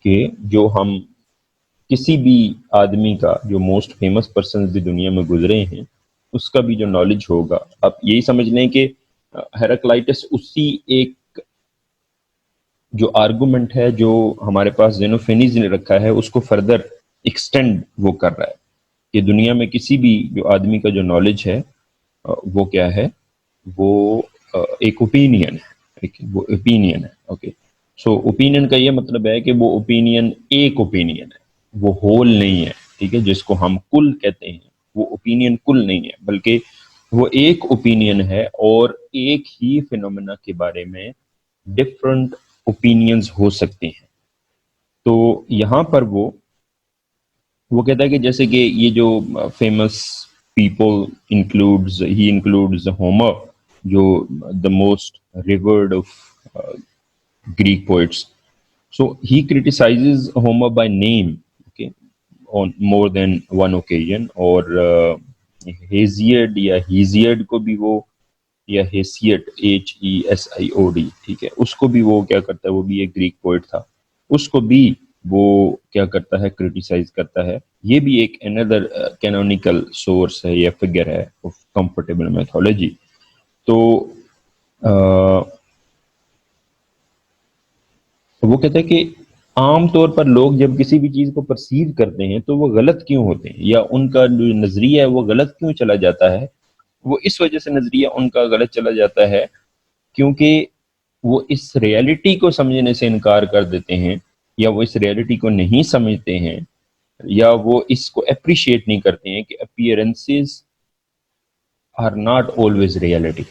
کہ جو ہم کسی بھی آدمی کا جو موسٹ فیمس پرسن بھی دنیا میں گزرے ہیں اس کا بھی جو نالج ہوگا، آپ یہی سمجھ لیں کہ ہیراکلائٹس اسی ایک جو آرگومنٹ ہے جو ہمارے پاس زینوفینیز نے رکھا ہے اس کو فردر ایکسٹینڈ وہ کر رہا ہے کہ دنیا میں کسی بھی جو آدمی کا جو نالج ہے وہ کیا ہے، وہ ایک اوپینین ہے، وہ اوپینین ہے. اوکے، سو اوپینین کا یہ مطلب ہے کہ وہ اوپینین ایک اوپینین ہے، وہ ہول نہیں ہے. ٹھیک ہے، جس کو ہم کل کہتے ہیں وہ اوپینین کل نہیں ہے، بلکہ وہ ایک اوپینین ہے اور ایک ہی فینومینا کے بارے میں ڈفرنٹ اوپینینز ہو سکتے ہیں. تو یہاں پر وہ کہتا ہے کہ جیسے کہ یہ جو فیمس پیپل انکلوڈز ہومر، جو the most revered of Greek poets. So he criticises Homer by name on more than one occasion. اور ہیزیڈ یا ہیزیڈ کو بھی وہ، یا ہیسیٹ HESIOD، ٹھیک ہے، اس کو بھی وہ کیا کرتا ہے، وہ بھی ایک گریک پوئٹ تھا، اس کو بھی وہ کیا کرتا ہے، کرٹیسائز کرتا ہے. یہ بھی ایک another canonical source ہے یا فگر ہے of comfortable mythology. تو وہ کہتا ہے کہ عام طور پر لوگ جب کسی بھی چیز کو پرسیو کرتے ہیں تو وہ غلط کیوں ہوتے ہیں، یا ان کا جو نظریہ ہے وہ غلط کیوں چلا جاتا ہے. وہ اس وجہ سے نظریہ ان کا غلط چلا جاتا ہے کیونکہ وہ اس ریالٹی کو سمجھنے سے انکار کر دیتے ہیں، یا وہ اس ریالٹی کو نہیں سمجھتے ہیں، یا وہ اس کو اپریشیٹ نہیں کرتے ہیں کہ appearances are not always reality.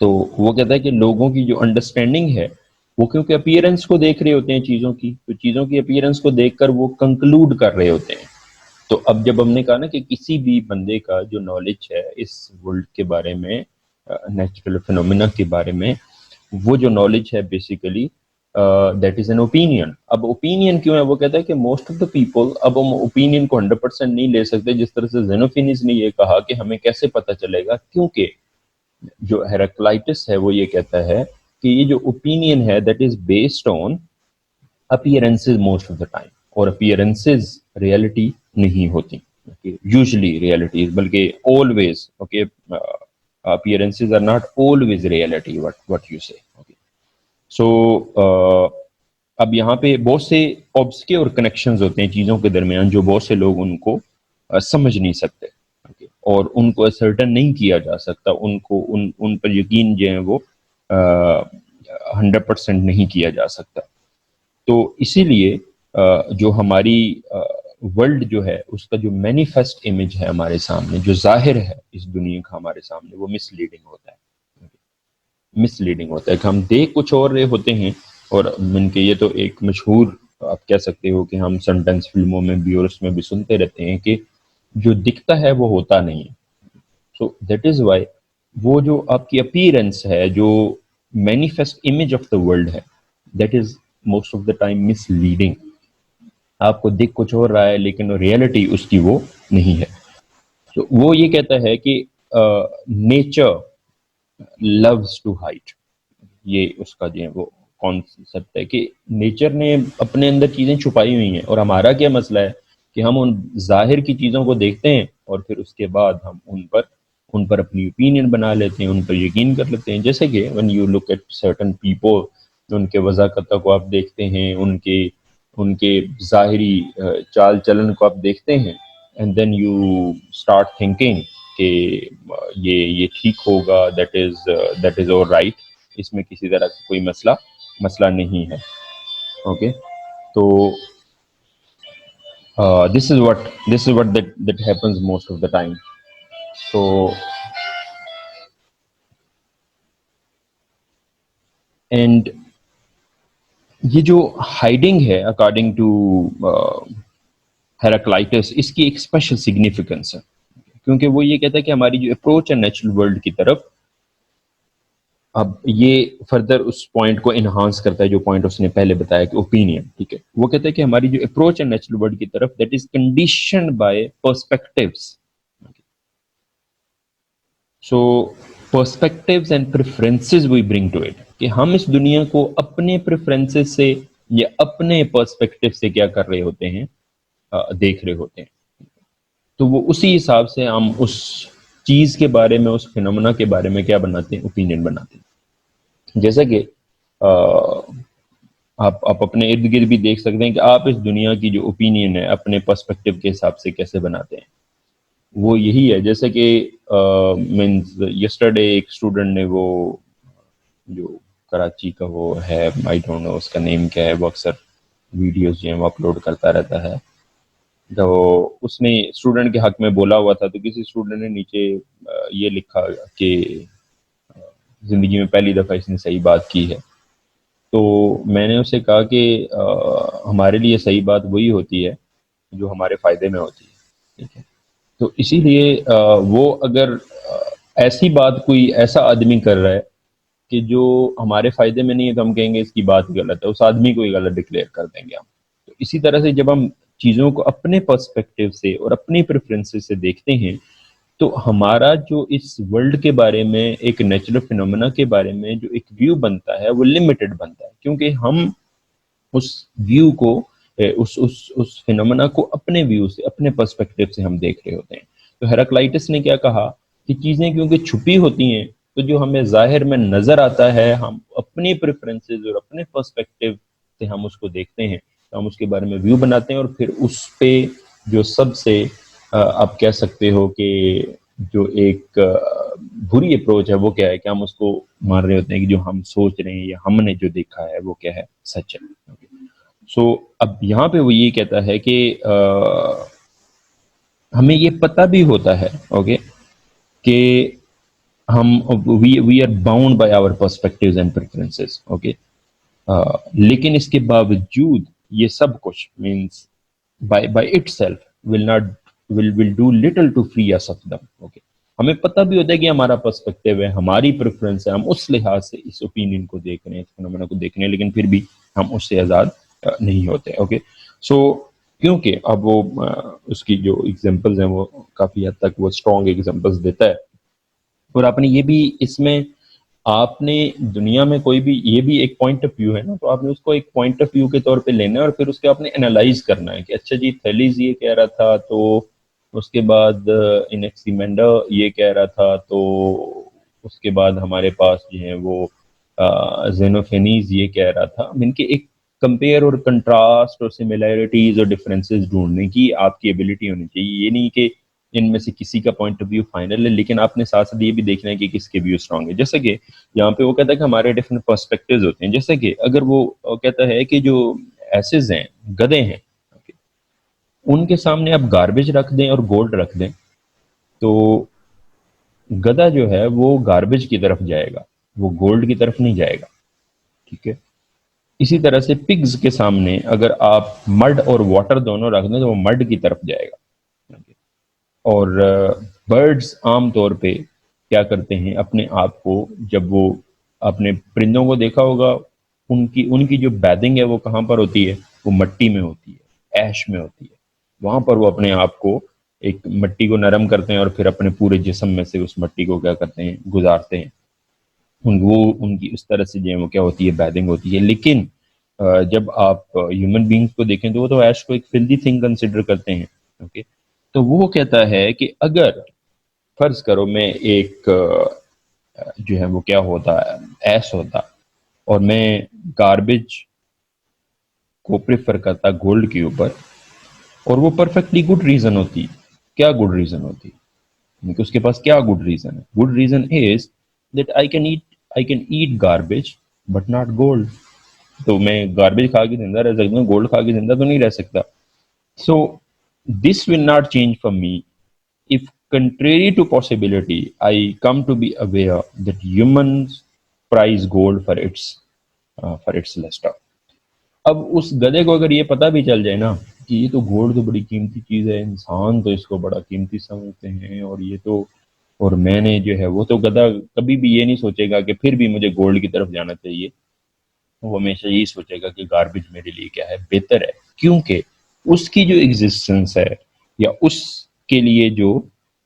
تو وہ کہتا ہے کہ لوگوں کی جو انڈرسٹینڈنگ ہے وہ کیونکہ اپیئرنس کو دیکھ رہے ہوتے ہیں چیزوں کی، تو چیزوں کی اپیئرنس کو دیکھ کر وہ کنکلوڈ کر رہے ہوتے ہیں. تو اب جب ہم نے کہا نا کہ کسی بھی بندے کا جو نالج ہے اس ورلڈ کے بارے میں، نیچرل فینومینا کے بارے میں، وہ جو نالج ہے basically that is an opinion. اب اوپینین کیوں ہے؟ وہ کہتا ہے کہ موسٹ آف دا پیپل، اب ہم اوپینین کو 100% نہیں لے سکتے، جس طرح سے زینوفینیز نے یہ کہا کہ ہمیں کیسے پتہ چلے گا، کیونکہ جو ہیراکلائٹس ہے وہ یہ کہتا ہے کہ یہ جو اوپینین ہے that is based on appearances most of the time, اور اپیئرنسز ریالٹی نہیں ہوتی یوزلی ریالٹیز، بلکہ always. Okay, appearances are not always reality what you say. So اب یہاں پہ بہت سے آبسکیور کنیکشنز ہوتے ہیں چیزوں کے درمیان جو بہت سے لوگ ان کو سمجھ نہیں سکتے، اور ان کو اسرٹن نہیں کیا جا سکتا، ان کو ان پر یقین جو ہے وہ 100% نہیں کیا جا سکتا. تو اسی لیے جو ہماری ورلڈ جو ہے اس کا جو مینیفیسٹ امیج ہے ہمارے سامنے، جو ظاہر ہے اس دنیا کا ہمارے سامنے، وہ مس لیڈنگ ہوتا ہے. مس لیڈنگ ہوتا ہے کہ ہم دیکھ کچھ اور رہے ہوتے ہیں، اور من کے یہ تو ایک مشہور آپ کہہ سکتے ہو کہ ہم سنٹینس فلموں میں بھی اور اس میں بھی سنتے رہتے ہیں کہ جو دکھتا ہے وہ ہوتا نہیں ہے. سو دیٹ از وائی وہ جو آپ کی اپیئرنس ہے، جو manifest image of the world ہے، that is most of the time misleading. آپ کو دکھ کچھ اور رہا ہے لیکن ریئلٹی اس کی وہ نہیں ہے. تو وہ یہ کہتا ہے کہ نیچر لوز ٹو ہائڈ، یہ اس کا جو ہے وہ کانسیپٹ ہے کہ نیچر نے اپنے اندر چیزیں چھپائی ہوئی ہیں، اور ہمارا کیا مسئلہ ہے کہ ہم ان ظاہر کی چیزوں کو دیکھتے ہیں اور پھر اس کے بعد ہم ان پر اپنی اوپینین بنا لیتے ہیں، ان پر یقین کر لیتے ہیں. جیسے کہ when you look at certain people، ان کے وضاقتہ کو آپ دیکھتے ہیں، ان کے ظاہری چال چلن کو آپ دیکھتے ہیں، and then you start thinking کہ یہ ٹھیک ہوگا، that is all right، اس میں کسی طرح کا کوئی مسئلہ نہیں ہے. اوکے، تو this is what that happens most of the time. So and یہ جو ہائڈنگ ہے اکارڈنگ ٹو ہیراکلائٹس، اس کی ایک اسپیشل سگنیفیکنس ہے، کیونکہ وہ یہ کہتا ہے کہ ہماری جو اپروچ ہے نیچرل ورلڈ کی طرف، اب یہ فردر اس پوائنٹ کو انہانس کرتا ہے جو پوائنٹ اس نے پہلے بتایا کہ اوپینین. ٹھیک ہے، وہ کہتا ہے کہ ہماری جو اپروچ ہے نیچرل ورلڈ کی طرف that is conditioned by perspectives. So perspectives and preferences we bring to it, کہ ہم اس دنیا کو اپنے پریفرنسز سے یہ اپنے پرسپیکٹو سے کیا کر رہے ہوتے ہیں، دیکھ رہے ہوتے ہیں. تو وہ اسی حساب سے ہم اس چیز کے بارے میں، اس فینومنا کے بارے میں کیا بناتے ہیں، اوپینین بناتے ہیں. جیسا کہ آپ اپنے ارد گرد بھی دیکھ سکتے ہیں کہ آپ اس دنیا کی جو اوپینین ہے اپنے پرسپیکٹو کے حساب سے کیسے بناتے ہیں. وہ یہی ہے جیسے کہ مینز یسٹرڈے ایک اسٹوڈنٹ نے وہ جو کراچی کا وہ ہے، آئی ڈونٹ نو اس کا نیم کیا ہے، وہ اکثر ویڈیوز جو ہیں وہ اپلوڈ کرتا رہتا ہے. تو اس نے اسٹوڈنٹ کے حق میں بولا ہوا تھا، تو کسی اسٹوڈنٹ نے نیچے یہ لکھا کہ زندگی میں پہلی دفعہ اس نے صحیح بات کی ہے. تو میں نے اسے کہا کہ ہمارے لیے صحیح بات وہی ہوتی ہے جو ہمارے فائدے میں ہوتی ہے. ٹھیک ہے، تو اسی لیے وہ اگر ایسی بات کوئی ایسا آدمی کر رہا ہے کہ جو ہمارے فائدے میں نہیں ہے، تو ہم کہیں گے اس کی بات غلط ہے، اس آدمی کو ہی غلط ڈکلیئر کر دیں گے ہم. تو اسی طرح سے جب ہم چیزوں کو اپنے پرسپیکٹو سے اور اپنی پریفرنسز سے دیکھتے ہیں، تو ہمارا جو اس ورلڈ کے بارے میں، ایک نیچرل فینومینا کے بارے میں جو ایک ویو بنتا ہے وہ لمیٹڈ بنتا ہے، کیونکہ ہم اس ویو کو، اس فینومینا کو اپنے ویو سے، اپنے پرسپیکٹو سے ہم دیکھ رہے ہوتے ہیں. تو ہیراکلائٹس نے کیا کہا کہ چیزیں کیونکہ چھپی ہوتی ہیں، تو جو ہمیں ظاہر میں نظر آتا ہے، ہم اپنی پریفرنسز اور اپنے پرسپیکٹو سے ہم اس کو دیکھتے ہیں، تو ہم اس کے بارے میں ویو بناتے ہیں، اور پھر اس پہ جو سب سے آپ کہہ سکتے ہو کہ جو ایک بری اپروچ ہے وہ کیا ہے کہ ہم اس کو مان رہے ہوتے ہیں کہ جو ہم سوچ رہے ہیں یا ہم نے جو دیکھا ہے وہ کیا ہے، سچ ہے. سو اب یہاں پہ وہ یہ کہتا ہے کہ ہمیں یہ پتہ بھی ہوتا ہے، اوکے، کہ ہم we are bound by our perspectives and preferences, okay. لیکن اس کے باوجود یہ سب کچھ means by itself will do little to free us of them. Okay, ہمیں پتہ بھی ہوتا ہے کہ ہمارا پرسپیکٹیو ہے، ہماری پریفرنس ہے، ہم اس لحاظ سے اس اوپینین کو دیکھ رہے ہیں، اس فینومینا کو دیکھ رہے ہیں، لیکن پھر بھی ہم اس سے آزاد نہیں ہوتے. اوکے، سو کیونکہ اب وہ اس کی جو ایگزامپلز ہیں وہ کافی حد تک وہ اسٹرانگ ایگزامپلز دیتا ہے. اور آپ نے یہ بھی اس میں، آپ نے دنیا میں کوئی بھی، یہ بھی ایک پوائنٹ آف ویو ہے نا، تو آپ نے اس کو ایک پوائنٹ آف ویو کے طور پہ لینا ہے، اور پھر اس کے آپ نے انالائز کرنا ہے کہ اچھا جی تھیلیز یہ کہہ رہا تھا، تو اس کے بعد انیکسیمینڈر یہ کہہ رہا تھا، تو اس کے بعد ہمارے پاس جو ہے وہ زینوفینیز یہ کہہ رہا تھا. ان کے ایک کمپیئر اور کنٹراسٹ اور سملیرٹیز اور ڈفرینسز ڈھونڈنے کی آپ کی ایبلٹی ہونی چاہیے. یہ نہیں کہ ان میں سے کسی کا پوائنٹ آف ویو فائنل ہے، لیکن آپ نے ساتھ ساتھ یہ بھی دیکھنا ہے کہ کس کے ویو اسٹرانگ ہے. جیسے کہ یہاں پہ وہ کہتا ہے کہ ہمارے ڈفرینٹ پرسپیکٹیوز ہوتے ہیں. جیسے کہ اگر وہ کہتا ہے کہ جو ایسز ہیں، گدے ہیں، ان کے سامنے آپ گاربیج رکھ دیں اور گولڈ رکھ دیں، تو گدھا جو ہے وہ گاربیج کی طرف جائے گا، وہ گولڈ کی طرف نہیں جائے گا. ٹھیک ہے، اسی طرح سے پگز کے سامنے اگر آپ مڈ اور واٹر دونوں رکھ دیں تو وہ مڈ کی طرف جائے گا. اور برڈز عام طور پہ کیا کرتے ہیں اپنے آپ کو، جب وہ اپنے پرندوں کو دیکھا ہوگا، ان کی جو بیدنگ ہے وہ کہاں پر ہوتی ہے، وہ مٹی میں ہوتی ہے، ایش میں ہوتی ہے. وہاں پر وہ اپنے آپ کو ایک مٹی کو نرم کرتے ہیں اور پھر اپنے پورے جسم میں سے اس مٹی کو کیا کرتے ہیں، گزارتے ہیں. ان کی اس طرح سے جو ہے وہ کیا ہوتی ہے، بیدنگ ہوتی ہے. لیکن جب آپ ہیومن بینگز کو دیکھیں تو وہ تو ایش کو ایک فلدی تھنگ کنسیڈر کرتے ہیں. اوکے، تو وہ کہتا ہے کہ اگر فرض کرو میں ایک جو ہے وہ کیا ہوتا ہے، ایس ہوتا، اور میں گاربیج کو پریفر کرتا گولڈ کے اوپر، اور وہ پرفیکٹلی گڈ ریزن ہوتی. کیا گڈ ریزن ہوتی؟ کیونکہ اس کے پاس کیا گڈ ریزن ہے؟ Good reason is that I can eat garbage but not gold. تو میں گاربیج کھا کے زندہ رہ سکتا ہوں، گولڈ کھا کے زندہ تو نہیں رہ سکتا. سو this will not change for me if, contrary to possibility, I come to be aware that humans prize gold for its luster. اب اس گدھے کو اگر یہ پتہ بھی چل جائے نا کہ یہ تو گولڈ تو بڑی قیمتی چیز ہے، انسان تو اس کو بڑا قیمتی سمجھتے ہیں، اور یہ تو، اور میں نے جو ہے وہ، تو گدھا کبھی بھی یہ نہیں سوچے گا کہ پھر بھی مجھے گولڈ کی طرف جانا چاہیے. وہ ہمیشہ یہی سوچے گا کہ گاربیج میرے لیے کیا ہے، بہتر ہے. کیونکہ اس کی جو ایگزسٹنس ہے، یا اس کے لیے جو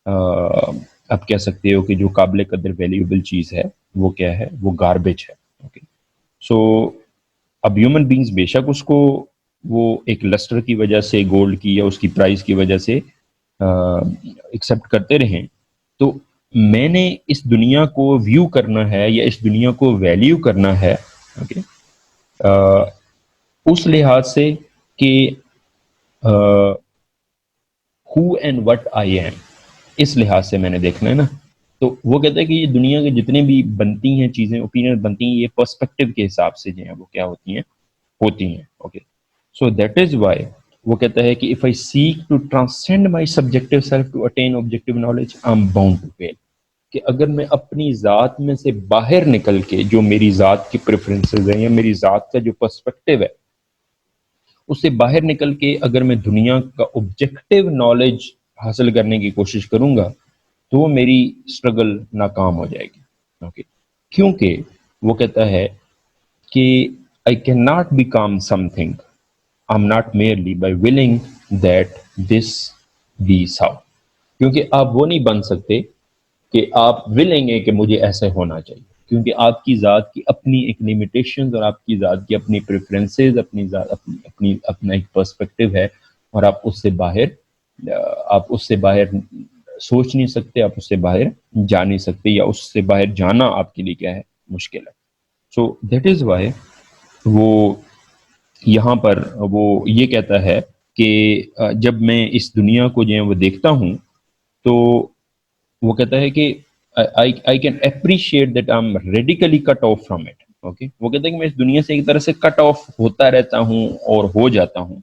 آپ کہہ سکتے ہو کہ جو قابل قدر ویلیوبل چیز ہے وہ کیا ہے، وہ گاربیج ہے. اوکے، سو اب ہیومن بینگز بے شک اس کو وہ ایک لسٹر کی وجہ سے، گولڈ کی یا اس کی پرائز کی وجہ سے ایکسیپٹ کرتے رہیں، تو میں نے اس دنیا کو ویو کرنا ہے یا اس دنیا کو ویلیو کرنا ہے اوکے اس لحاظ سے کہ who and what I am، اس لحاظ سے میں نے دیکھنا ہے نا. تو وہ کہتا ہے کہ یہ دنیا کے جتنے بھی بنتی ہیں چیزیں، اوپینین بنتی ہیں، یہ پرسپیکٹو کے حساب سے جو ہیں وہ کیا ہوتی ہیں okay. So that is why وہ کہتا ہے کہ if I seek to transcend my subjective self to attain objective knowledge I'm bound to fail، کہ اگر میں اپنی ذات میں سے باہر نکل کے جو میری ذات کی پریفرنسز ہیں یا میری ذات کا جو پرسپیکٹو ہے اس سے باہر نکل کے اگر میں دنیا کا آبجیکٹو نالج حاصل کرنے کی کوشش کروں گا تو وہ میری اسٹرگل ناکام ہو جائے گی اوکے. کیونکہ وہ کہتا ہے کہ I cannot become something I'm not merely by willing that this be so، کیونکہ آپ وہ نہیں بن سکتے کہ آپ ولیں گے کہ مجھے ایسے ہونا چاہیے، کیونکہ آپ کی ذات کی اپنی ایک لیمیٹیشنز اور آپ کی ذات کی اپنی پریفرنسز، اپنا ایک پرسپیکٹو ہے، اور آپ اس سے باہر سوچ نہیں سکتے، آپ اس سے باہر جا نہیں سکتے، یا اس سے باہر جانا آپ کے لیے کیا ہے، مشکل ہے. سو دیٹ از وائی وہ یہاں پر وہ یہ کہتا ہے کہ جب میں اس دنیا کو جو ہے وہ دیکھتا ہوں تو وہ کہتا ہے کہ I can appreciate that I'm radically cut off from it okay. وہ کہتا ہے کہ میں اس دنیا سے ایک طرح سے کٹ آف ہوتا رہتا ہوں اور ہو جاتا ہوں.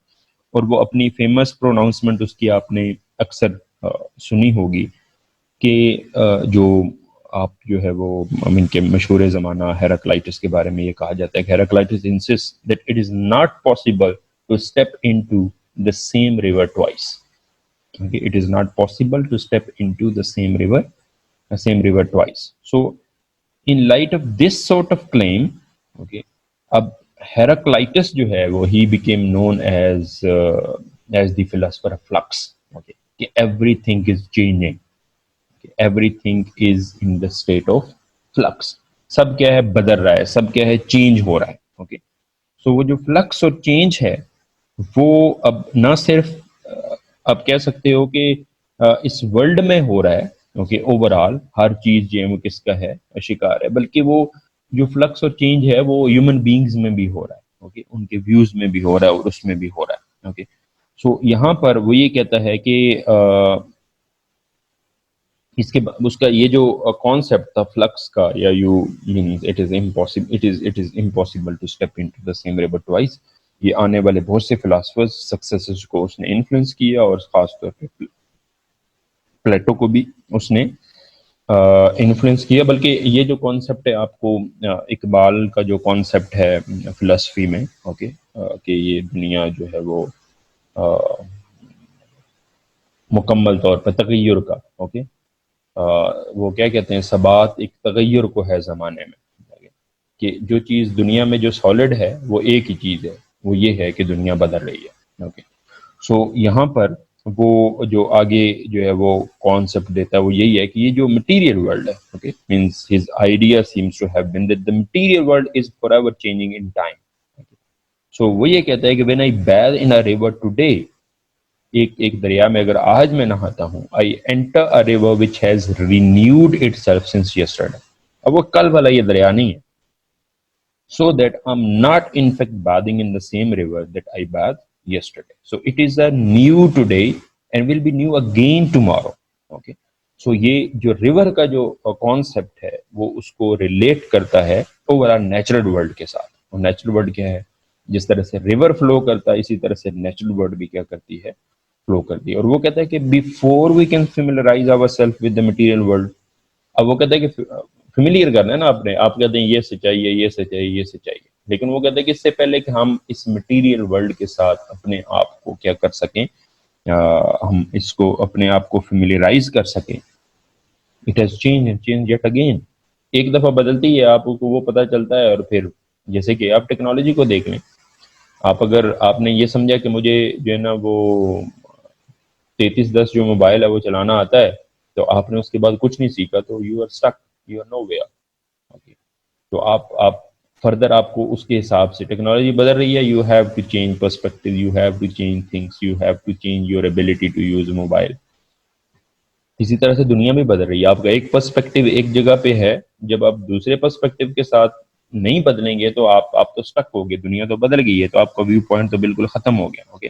اور وہ اپنی فیمس پروناؤنسمنٹ اس کی آپ نے اکثر سنی ہوگی کہ جو آپ جو ہے وہ ان کے مشہور زمانہ ہیراکلائٹس کے بارے میں یہ کہا جاتا ہے کہ ہیراکلائٹس insists that it is not possible to step into the same river twice. Okay, it is not possible to step into the same river twice. So in light of this sort of claim okay, اب Heraclitus جو ہے وہ he became known as the philosopher of flux okay, کہ everything is changing okay, everything is in the state of flux، سب کیا ہے بدل رہا ہے، سب کیا ہے چینج ہو رہا ہے اوکے. سو وہ جو فلکس اور چینج ہے وہ اب نہ صرف آپ کہہ سکتے ہو کہ اس ورلڈ میں ہو رہا ہے اوکے، اوور آل ہر چیز جو ہے وہ کس کا ہے، شکار ہے، بلکہ وہ جو فلکس اور چینج ہے وہ ہیومن بینگز میں بھی ہو رہا ہے اوکے، ان کے ویوز میں بھی ہو رہا ہے اور اس میں بھی ہو رہا ہے اوکے. سو یہاں پر وہ یہ کہتا ہے کہ اس کا یہ جو کانسیپٹ تھا فلکس کا یا it is impossible to step into the same river twice, یہ آنے والے بہت سے فلاسفرز سکسیسرز کو اس نے انفلوئنس کیا، اور خاص طور پہ پلیٹو کو بھی اس نے انفلوئنس کیا. بلکہ یہ جو کانسیپٹ ہے آپ کو اقبال کا جو کانسیپٹ ہے فلسفی میں اوکے کہ یہ دنیا جو ہے وہ مکمل طور پر تغیر کا اوکے وہ کیا کہتے ہیں، ثبات ایک تغیر کو ہے زمانے میں، کہ جو چیز دنیا میں جو سالڈ ہے وہ ایک ہی چیز ہے، وہ یہ ہے کہ دنیا بدل رہی ہے اوکے. سو یہاں پر وہ جو آگے جو ہے وہ کانسیپٹ دیتا ہے وہ یہی ہے کہ یہ جو مٹیریل ورلڈ ہے okay, means his idea seems to have been that the material world is forever changing in time. So وہ یہ کہتا ہے کہ when I bathe in a river today, ایک دریا میں اگر آج میں نہاتا ہوں، I enter a river which has renewed itself since yesterday، اب وہ کل والا یہ دریا نہیں ہے. So that I'm not in fact bathing in the same river that I bathed yesterday. So it is a new today and will be new again tomorrow. Okay. So یہ جو ریور کا جو کانسیپٹ ہے وہ اس کو relate کرتا ہے over natural world کے ساتھ. اور نیچرل ورلڈ کیا ہے، جس طرح سے ریور فلو کرتا ہے اسی طرح سے نیچرل ورلڈ بھی کیا کرتی ہے، فلو کرتی ہے. اور وہ کہتا ہے کہ before we can familiarise our self with the material world, اب وہ کہتا ہے کہ فیملیئر کرنا ہے نا اپنے آپ، کہتے ہیں یہ سچائی ہے، یہ سچائی ہے، یہ سچائی ہے، لیکن وہ کہتے ہیں کہ اس سے پہلے کہ ہم اس مٹیریل ورلڈ کے ساتھ اپنے آپ کو کیا کر سکیں، ہم اس کو اپنے آپ کو فیملیئرائز کر سکیں، it has change yet again. ایک دفعہ بدلتی ہے آپ کو وہ پتہ چلتا ہے، اور پھر جیسے کہ آپ ٹیکنالوجی کو دیکھ لیں، اگر آپ نے یہ سمجھا کہ مجھے جو ہے نا وہ 3310 جو موبائل ہے وہ چلانا آتا ہے، تو آپ نے اس کے بعد کچھ نہیں سیکھا تو you are stuck, you are nowhere. تو آپ فردر آپ کو اس کے حساب سے ٹیکنالوجی بدل رہی ہے, you have to change perspective, you have to change things, you have to change your ability to use mobile. اسی طرح سے دنیا بھی بدل رہی ہے. آپ کا ایک پرسپیکٹو ایک جگہ پہ ہے, جب آپ دوسرے پرسپیکٹو کے ساتھ نہیں بدلیں گے تو آپ تو سٹک ہو گئے. دنیا تو بدل گئی ہے, تو آپ کا ویو پوائنٹ تو بالکل ختم ہو گیا. اوکے,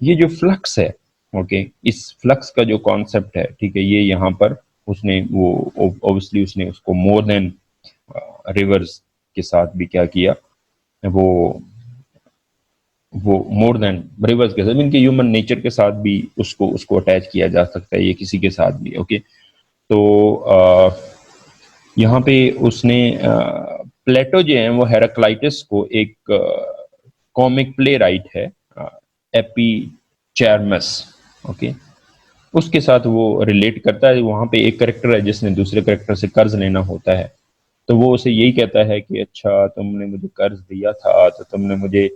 یہ جو فلکس ہے, اوکے, اس فلکس کا جو کانسیپٹ ہے, ٹھیک ہے, یہ یہاں پر اس نے وہ اوبویسلی اس نے اس کو مور دین ریورز کے ساتھ بھی کیا کیا, وہ مور دین ریورس کے ساتھ ان کے ہیومن نیچر کے ساتھ بھی اس کو اٹیچ کیا جا سکتا ہے, یہ کسی کے ساتھ بھی. اوکے, تو یہاں پہ اس نے پلیٹو جو ہیں وہ ہیراکلائٹس کو ایک کامک پلے رائٹ ہے, ایپی چیرمس, اوکے, اس کے ساتھ وہ ریلیٹ کرتا ہے. وہاں پہ ایک کریکٹر ہے جس نے دوسرے کریکٹر سے قرض لینا ہوتا ہے, تو وہ اسے یہی کہتا ہے کہ اچھا تم نے مجھے قرض دیا تھا, تو تم نے مجھے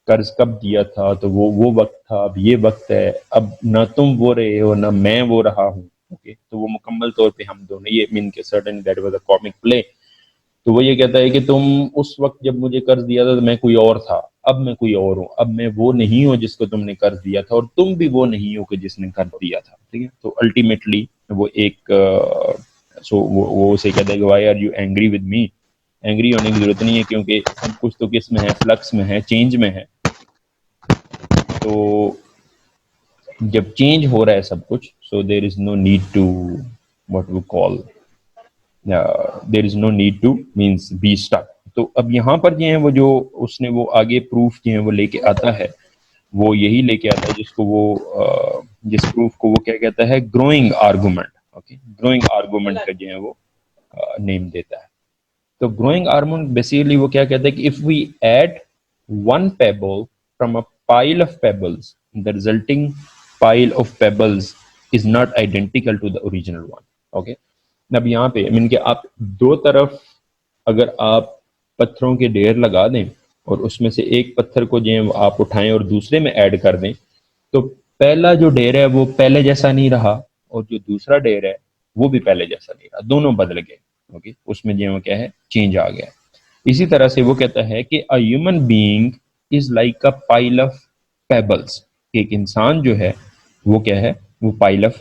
قرض کب دیا تھا, تو وہ وقت تھا, اب یہ وقت ہے, اب نہ تم وہ رہے ہو نہ میں وہ رہا ہوں. اوکے, تو وہ مکمل طور پہ ہم دونوں, یہ مین کے certain that was a comic play. تو وہ یہ کہتا ہے کہ تم اس وقت جب مجھے قرض دیا تھا تو میں کوئی اور تھا, اب میں کوئی اور ہوں, اب میں وہ نہیں ہوں جس کو تم نے قرض دیا تھا, اور تم بھی وہ نہیں ہو کہ جس نے قرض دیا تھا. ٹھیک ہے, تو الٹیمیٹلی وہ ایک وہ اسے کہتا ہے کہ why are you angry with me. Angry ہونے کی ضرورت نہیں ہے, کیونکہ سب کچھ تو کس میں ہے, فلکس میں ہے, چینج میں ہے. تو جب چینج ہو رہا ہے سب کچھ, so there is no need to what we call there is no need to means be stick. تو اب یہاں پر جو ہیں وہ جو اس نے وہ آگے پروف جو ہیں وہ لے کے آتا ہے, وہ یہی لے کے آتا ہے جس کو وہ جس پروف کو وہ کیا کہتا ہے, growing argument. Okay, growing argument کا جو ہے وہ نیم دیتا ہے. تو گروئنگ آرگومنٹ بیسیکلی وہ کیا کہتا ہے کہ if we add one pebble from a pile of pebbles, the resulting pile of pebbles is not identical to the original one. Okay, اب یہاں پہ مین کہ آپ دو طرف اگر آپ پتھروں کے ڈھیر لگا دیں اور اس میں سے ایک پتھر کو جو ہے آپ اٹھائیں اور دوسرے میں ایڈ کر دیں, تو پہلا جو ڈھیر ہے وہ پہلے جیسا نہیں رہا, اور جو دوسرا ڈھیر ہے وہ بھی پہلے جیسا نہیں رہا, دونوں بدل گئے. اوکے, اس میں جو ہے کیا ہے, چینج آ گیا. اسی طرح سے وہ کہتا ہے کہ a human being is like a pile of pebbles, ایک انسان جو ہے وہ کیا ہے, وہ pile of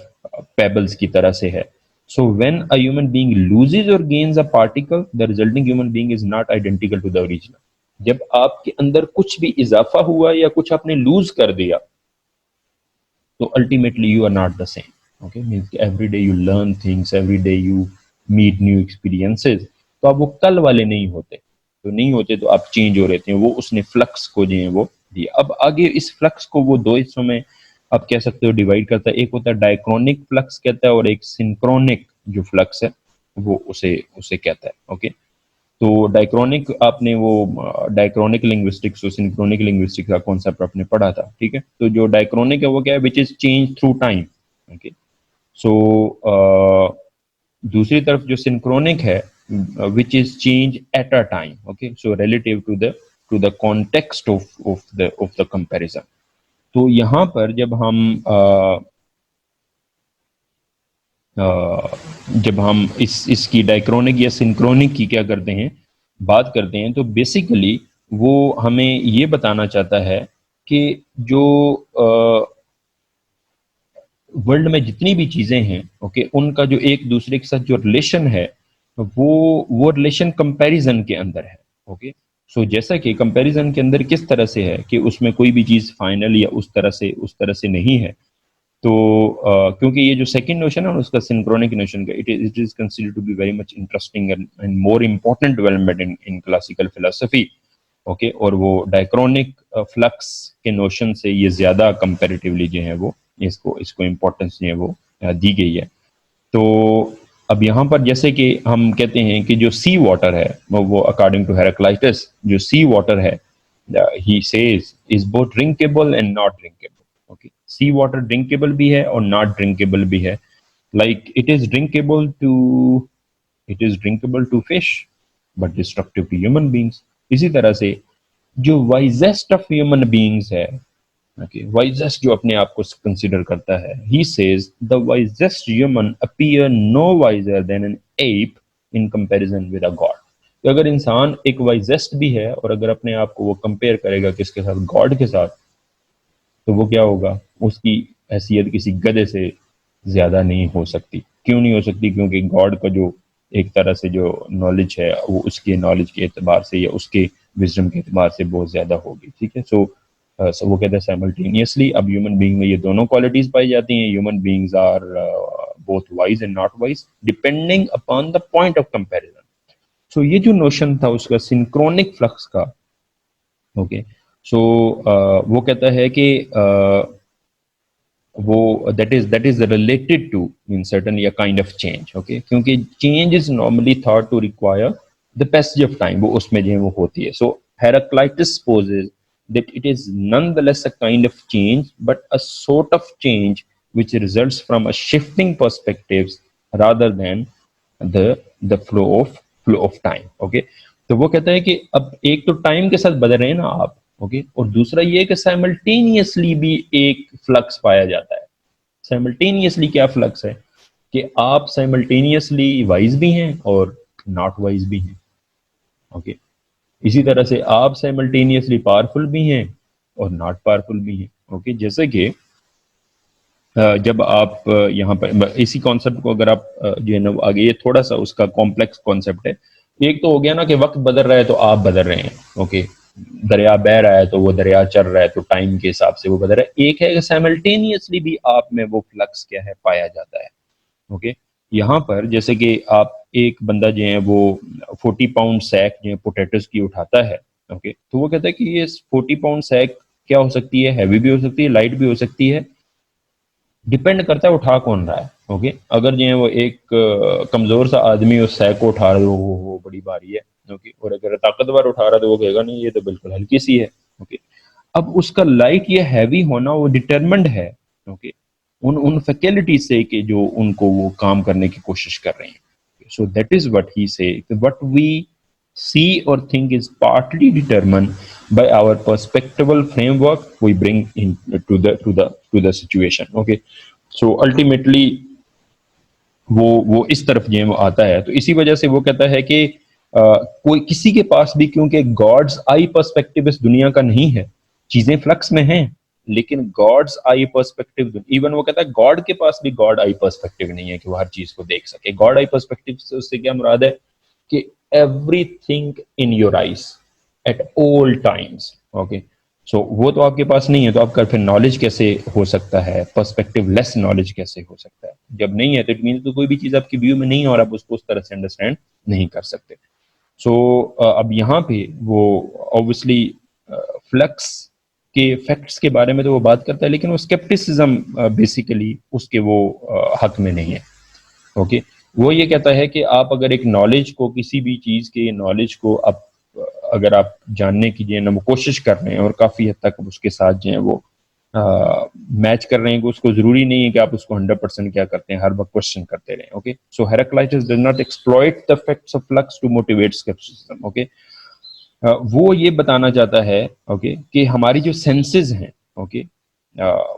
pebbles کی طرح سے ہے. So when a human being loses or gains a particle, the resulting human being is not identical to the original. جب آپ کے اندر کچھ بھی اضافہ ہوا یا کچھ آپ نے لوز کر دیا, تو ultimately you are not the same. Okay, means every day you learn things, every day you meet new experiences. تو آپ وہ کل والے نہیں ہوتے, تو آپ چینج ہو رہتے ہیں. وہ اس نے فلکس کو جو ہے وہ دیا. اب آگے اس فلکس کو وہ دو حصوں میں آپ کہہ سکتے ہو ڈیوائڈ کرتا ہے. ایک ہوتا ہے ڈائیکرونک فلکس کہتا ہے, اور ایک سنکرونک جو فلکس ہے وہ اسے کہتا ہے. اوکے, تو ڈائیکرونک آپ نے وہ ڈائیکرونک لنگوسٹکس اور سنکرونک لنگوسٹکس کا کانسیپٹ آپ نے پڑھا تھا. ٹھیک ہے, تو جو ڈائیکرونک ہے وہ کیا ہے, which is change through time. Okay, so دوسری طرف جو سنکرونک ہے which is change at a time. Okay, so relative to the context of the comparison. تو یہاں پر جب ہم اس کی ڈائیکرونک یا سنکرونک کی کیا کرتے ہیں, بات کرتے ہیں, تو بیسیکلی وہ ہمیں یہ بتانا چاہتا ہے کہ جو ورلڈ میں جتنی بھی چیزیں ہیں, اوکے, ان کا جو ایک دوسرے کے ساتھ جو ریلیشن ہے وہ ریلیشن کمپیریزن کے اندر ہے. اوکے, سو جیسا کہ کمپیریزن کے اندر کس طرح سے ہے کہ اس میں کوئی بھی چیز فائنل یا اس طرح سے نہیں ہے. تو کیونکہ یہ جو سیکنڈ نوشن ہے اس کا سنکرونک نوشن کا, it is considered to be very much interesting and more important development in classical فلسفی. اوکے, اور وہ ڈائیکرونک فلکس کے نوشن سے یہ زیادہ کمپیریٹیولی جو ہے وہ اس کو امپورٹنس جو ہے وہ دی گئی ہے. تو اب یہاں پر جیسے کہ ہم کہتے ہیں کہ جو سی واٹر ہے وہ اکارڈنگ ٹو ہیراکلائٹس, جو سی واٹر ہے he says is both drinkable and not drinkable. Okay, sea water drinkable بھی ہے اور not drinkable بھی ہے. Like it is drinkable to fish but destructive to human beings. اسی طرح سے جو wisest of human beings ہے, wisest جو اپنے آپ کو کنسیڈر کرتا ہے, he says the wisest human appear no wiser than an ape in comparison with a god. کہ اگر انسان ایک وائزسٹ بھی ہے اور اگر اپنے آپ کو وہ کمپیئر کرے گا کس کے ساتھ، گاڈ کے ساتھ، تو وہ کیا ہوگا، اس کی حیثیت کسی گدھے سے زیادہ نہیں ہو سکتی. کیوں نہیں ہو سکتی؟ کیونکہ گاڈ کا جو ایک طرح سے جو نالج ہے وہ اس کے نالج کے اعتبار سے یا اس کے وزڈم کے اعتبار سے بہت زیادہ ہوگی. ٹھیک ہے. سو وہ کہتے ہیں سائملٹینیسلی. اب ہیومن بینگ میں یہ دونوں کوالٹیز پائی جاتی ہیں. Human beings are both wise and not wise depending upon the point of comparison. So یہ جو نوشن تھا اس کا سنکرونک فلکس کا، اوکے، سو وہ کہتا ہے کہ وہ that is related to in certain یا kind of change. اوکے، کیونکہ change is normally thought to require the passage of time. وہ اس میں جو ہے وہ ہوتی ہے. So Heraclitus supposes that it is nonetheless a kind of change but a sort of change which results from a shifting perspectives rather than the flow of time. Okay, تو وہ کہتا ہے کہ اب ایک تو ٹائم کے ساتھ بدل رہے ہیں نا آپ، اوکے، اور دوسرا یہ کہ سائملٹینیسلی بھی ایک فلکس پایا جاتا ہے. سائملٹینیسلی کیا فلکس ہے کہ آپ سائملٹینیسلی وائز بھی ہیں اور ناٹ وائز بھی ہیں. اوکے، اسی طرح سے آپ سائملٹینیسلی پاورفل بھی ہیں اور ناٹ پاورفل بھی ہیں. اوکے، جیسے کہ جب آپ یہاں پر اسی کانسیپٹ کو اگر آپ جو ہے نا آگے، یہ تھوڑا سا اس کا کمپلیکس کانسیپٹ ہے. ایک تو ہو گیا نا کہ وقت بدل رہا ہے تو آپ بدل رہے ہیں. اوکے، دریا بہ رہا ہے تو وہ دریا چل رہا ہے تو ٹائم کے حساب سے وہ بدل رہا ہے. ایک ہے کہ سائملٹینیسلی بھی آپ میں وہ فلکس کیا ہے پایا جاتا ہے. اوکے، یہاں پر جیسے کہ آپ ایک بندہ جو ہے وہ 40 پاؤنڈ سیک جو ہے پوٹیٹوز کی اٹھاتا ہے. اوکے، تو وہ کہتا ہے کہ یہ 40 پاؤنڈ سیک کیا ہو سکتی ہے، ہیوی بھی ہو سکتی ہے، لائٹ بھی ہو سکتی ہے، ڈپینڈ کرتا ہے اٹھا کون رہا ہے. اوکے، اگر جو ہے وہ ایک کمزور سا آدمی اس سیک کو اٹھا رہا ہے وہ بڑی بھاری ہے. اوکے، اور اگر طاقتور اٹھا رہا ہے تو وہ کہے گا نہیں یہ تو بالکل ہلکی سی ہے. اوکے، اب اس کا لائٹ یا ہیوی ہونا وہ ڈٹرمنڈ ہے. اوکے، ان فیکلٹیز سے کہ جو ان کو وہ کام کرنے کی کوشش کر رہے ہیں. So that is what he say what we see or think is partly determined by our perspectival framework we bring in to the situation. Okay, so ultimately وہ اس طرف جو ہے وہ آتا ہے. تو اسی وجہ سے وہ کہتا ہے کہ کوئی کسی کے پاس بھی، کیونکہ گاڈز آئی پرسپیکٹو اس دنیا کا نہیں ہے، چیزیں فلکس میں ہیں لیکن گاڈز آئی پرسپیکٹو، ایون وہ کہتا ہے گاڈ کے پاس بھی گاڈ آئی پرسپیکٹو نہیں ہے کہ وہ ہر چیز کو دیکھ سکے. گاڈ آئی پرسپیکٹو سے اس سے کیا مراد ہے کہ everything in your eyes at all times. Okay, so وہ تو آپ کے پاس نہیں ہے تو آپ کا پھر نالج کیسے ہو سکتا ہے، پرسپیکٹو لیس نالج کیسے ہو سکتا ہے؟ جب نہیں ہے تو اٹ مینس تو کوئی بھی چیز آپ کی ویو میں نہیں ہے اور آپ اس کو اس طرح سے انڈرسٹینڈ نہیں کر سکتے. سو اب یہاں پہ وہ اوبویسلی فلکس کے فیکٹس کے بارے میں تو وہ بات کرتا ہے لیکن وہ اسکیپٹسزم بیسیکلی اس کے وہ حق میں نہیں ہے. اوکے، وہ یہ کہتا ہے کہ آپ اگر ایک نالج کو، کسی بھی چیز کے نالج کو آپ اگر آپ جاننے کی جو ہے نا وہ کوشش کر رہے ہیں اور کافی حد تک اس کے ساتھ جو ہے وہ میچ کر رہے ہیں، کہ اس کو ضروری نہیں ہے کہ آپ اس کو 100% کیا کرتے ہیں ہر وقت کوشچن کرتے رہیں. Okay, so Heraclitus does not exploit the effects of flux to motivate skepticism. Okay, وہ یہ بتانا چاہتا ہے اوکے کہ ہماری جو سینسز ہیں، اوکے،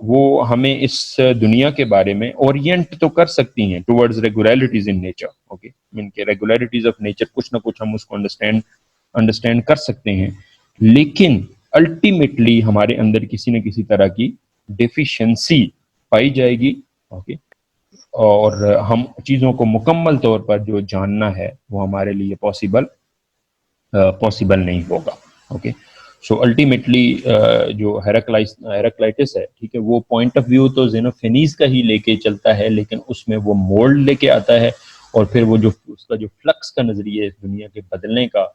وہ ہمیں اس دنیا کے بارے میں اورینٹ تو کر سکتی ہیں towards regularities in nature. Okay, ان کے ریگولیرٹیز آف نیچر کچھ نہ کچھ ہم اس کو انڈرسٹینڈ کر سکتے ہیں، لیکن الٹیمیٹلی ہمارے اندر کسی نہ کسی طرح کی ڈیفیشنسی پائی جائے گی. اوکے، اور ہم چیزوں کو مکمل طور پر جو جاننا ہے وہ ہمارے لیے پاسبل نہیں ہوگا. اوکے، سو الٹیمیٹلی جو ہیراکلائٹس ہے، ٹھیک ہے، وہ پوائنٹ آف ویو تو زینوفینیز کا ہی لے کے چلتا ہے لیکن اس میں وہ مولڈ لے کے آتا ہے اور پھر وہ جو اس کا جو فلکس کا نظریہ ہے اس دنیا کے بدلنے کا،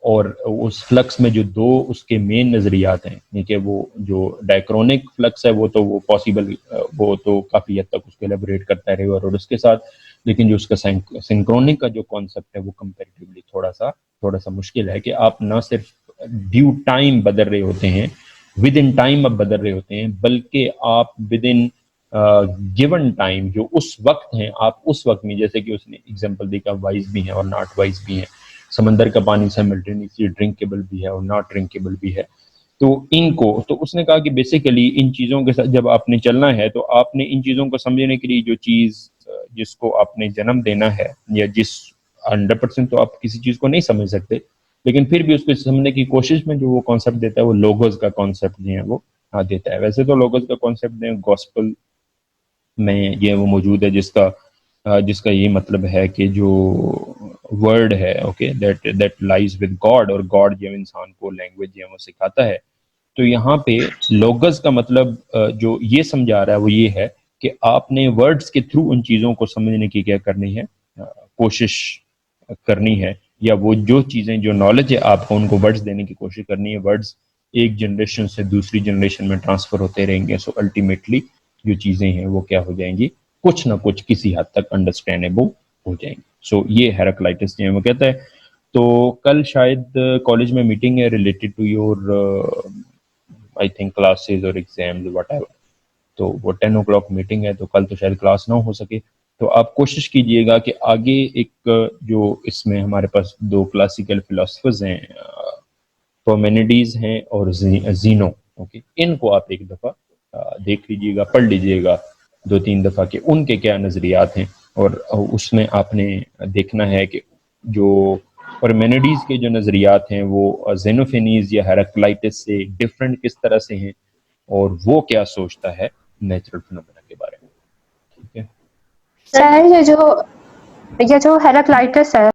اور اس فلکس میں جو دو اس کے مین نظریات ہیں، کہ وہ جو ڈائیکرونک فلکس ہے وہ تو وہ پاسبل، وہ تو کافی حد تک اس کو ایلیبوریٹ کرتا ہے ریور اور اس کے ساتھ، لیکن جو اس کا سنکرونک کا جو کانسیپٹ ہے وہ کمپیریٹیولی تھوڑا سا مشکل ہے کہ آپ نہ صرف ڈیو ٹائم بدل رہے ہوتے ہیں، ود ان ٹائم آپ بدل رہے ہوتے ہیں، بلکہ آپ ود ان گیون ٹائم جو اس وقت ہیں آپ اس وقت میں، جیسے کہ اس نے ایگزامپل دی کہ وائز بھی ہیں اور ناٹ وائز بھی ہیں، سمندر کا پانی سائملٹینیسلی ڈرنکیبل بھی ہے اور ناٹ ڈرنکیبل بھی ہے. تو ان کو تو اس نے کہا کہ بیسیکلی ان چیزوں کے ساتھ جب آپ نے چلنا ہے تو آپ نے ان چیزوں کو سمجھنے کے لیے جو چیز جس کو آپ نے جنم دینا ہے یا جس 100% تو آپ کسی چیز کو نہیں سمجھ سکتے، لیکن پھر بھی اس کو سمجھنے کی کوشش میں جو وہ کانسیپٹ دیتا ہے وہ لوگوز کا کانسیپٹ جو ہے وہ دیتا ہے. ویسے تو لوگوز کا کانسیپٹ گاسپل میں یہ وہ موجود ہے جس کا یہ مطلب ہے کہ جو ورڈ ہے okay that lies with God, اور گاڈ جو انسان کو لینگویج جو ہے وہ سکھاتا ہے. تو یہاں پہ لوگز کا مطلب جو یہ سمجھا رہا ہے وہ یہ ہے کہ آپ نے ورڈز کے تھرو ان چیزوں کو سمجھنے کی کیا کرنی ہے، کوشش کرنی ہے، یا وہ جو چیزیں جو نالج ہے آپ کو ان کو ورڈز دینے کی کوشش کرنی ہے. ورڈز ایک جنریشن سے دوسری جنریشن میں ٹرانسفر ہوتے رہیں گے، سو الٹیمیٹلی جو چیزیں ہیں وہ کیا ہو جائیں گی، کچھ نہ کچھ کسی حد تک انڈرسٹینڈیبل ہو جائیں گی. سو یہ ہیراکلائٹس جو ہے وہ کہتا ہے. تو کل شاید کالج میں میٹنگ ہے related to your I think classes اور ایگزامز واٹ ایور. تو وہ 10 o'clock میٹنگ ہے، تو کل تو شاید کلاس نہ ہو سکے. تو آپ کوشش کیجئے گا کہ آگے ایک جو اس میں ہمارے پاس 2 کلاسیکل فلاسفرز ہیں، پارمینیڈیز ہیں اور زینو، اوکے، ان کو آپ ایک دفعہ دیکھ لیجئے گا، پڑھ لیجئے گا 2-3 دفعہ کہ ان کے کیا نظریات ہیں. اور اس میں آپ نے دیکھنا ہے کہ جو پارمینیڈیز کے جو نظریات ہیں وہ زینوفینیز یا ہیراکلائٹس سے ڈفرینٹ کس طرح سے ہیں، اور وہ کیا سوچتا ہے نیچرل فینومینا کے بارے میں. ٹھیک ہے سر یہ جو ہیراکلائٹس ہے